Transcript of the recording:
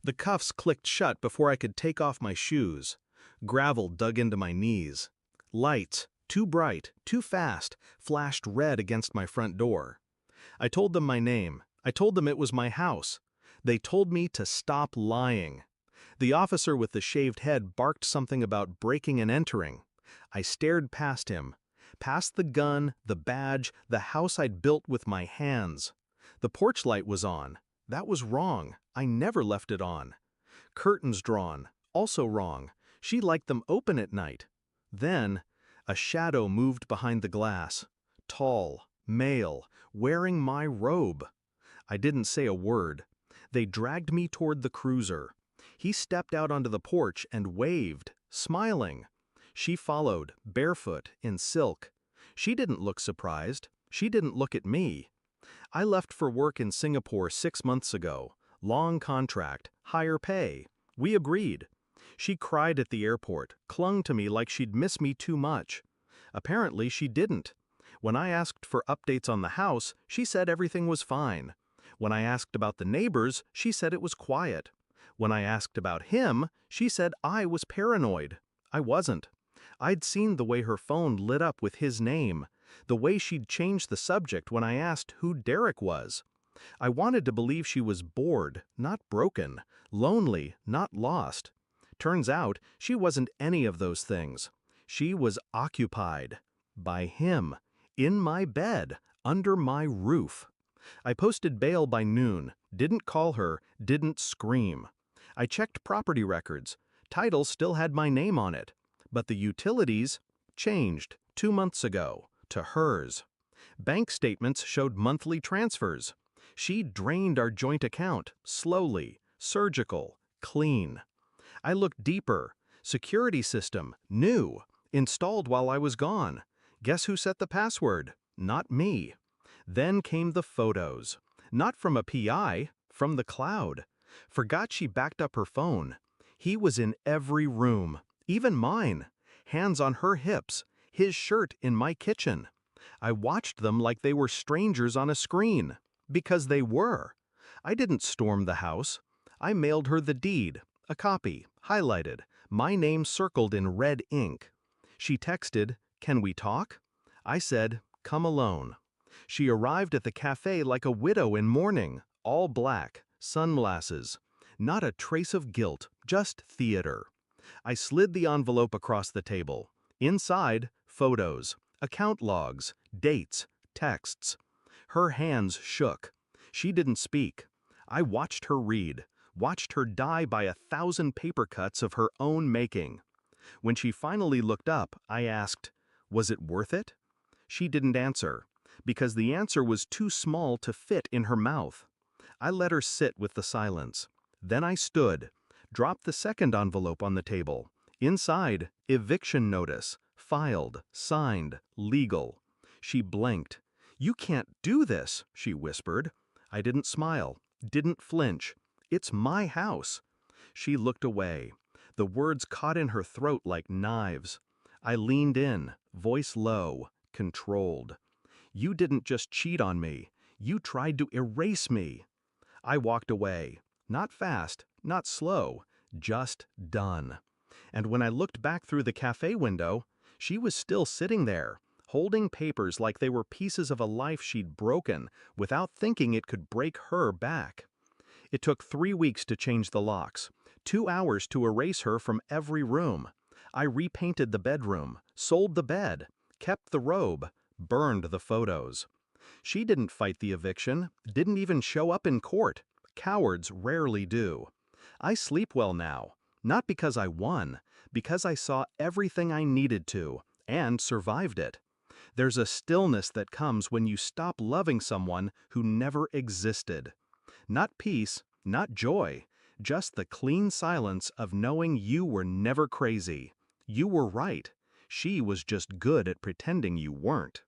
The cuffs clicked shut before I could take off my shoes. Gravel dug into my knees. Lights, too bright, too fast, flashed red against my front door. I told them my name. I told them it was my house. They told me to stop lying. The officer with the shaved head barked something about breaking and entering. I stared past him. Past the gun, the badge, the house I'd built with my hands. The porch light was on. That was wrong. I never left it on. Curtains drawn. Also wrong. She liked them open at night. Then, a shadow moved behind the glass. Tall, male, wearing my robe. I didn't say a word. They dragged me toward the cruiser. He stepped out onto the porch and waved, smiling. She followed, barefoot, in silk. She didn't look surprised. She didn't look at me. I left for work in Singapore 6 months ago. Long contract, higher pay. We agreed. She cried at the airport, clung to me like she'd miss me too much. Apparently she didn't. When I asked for updates on the house, she said everything was fine. When I asked about the neighbors, she said it was quiet. When I asked about him, she said I was paranoid. I wasn't. I'd seen the way her phone lit up with his name, the way she'd changed the subject when I asked who Derek was. I wanted to believe she was bored, not broken, lonely, not lost. Turns out, she wasn't any of those things. She was occupied. By him. In my bed. Under my roof. I posted bail by noon, didn't call her, didn't scream. I checked property records. Title still had my name on it. But the utilities changed 2 months ago to hers. Bank statements showed monthly transfers. She drained our joint account, slowly, surgical, clean. I looked deeper. Security system, new, installed while I was gone. Guess who set the password? Not me. Then came the photos. Not from a PI, from the cloud. Forgot she backed up her phone. He was in every room, even mine. Hands on her hips, his shirt in my kitchen. I watched them like they were strangers on a screen. Because they were. I didn't storm the house. I mailed her the deed, a copy, highlighted, my name circled in red ink. She texted, "Can we talk?" I said, "Come alone." She arrived at the cafe like a widow in mourning, all black, sunglasses. Not a trace of guilt, just theater. I slid the envelope across the table. Inside, photos, account logs, dates, texts. Her hands shook. She didn't speak. I watched her read, watched her die by 1,000 paper cuts of her own making. When she finally looked up, I asked, "Was it worth it?" She didn't answer, because the answer was too small to fit in her mouth. I let her sit with the silence. Then I stood, dropped the second envelope on the table. Inside, eviction notice, filed, signed, legal. She blinked. "You can't do this," she whispered. I didn't smile, didn't flinch. "It's my house." She looked away. The words caught in her throat like knives. I leaned in, voice low, controlled. "You didn't just cheat on me. You tried to erase me." I walked away. Not fast, not slow, just done. And when I looked back through the cafe window, she was still sitting there, holding papers like they were pieces of a life she'd broken without thinking it could break her back. It took 3 weeks to change the locks, 2 hours to erase her from every room. I repainted the bedroom, sold the bed, kept the robe, burned the photos. She didn't fight the eviction, didn't even show up in court. Cowards rarely do. I sleep well now, not because I won, because I saw everything I needed to, and survived it. There's a stillness that comes when you stop loving someone who never existed. Not peace, not joy, just the clean silence of knowing you were never crazy. You were right. She was just good at pretending you weren't.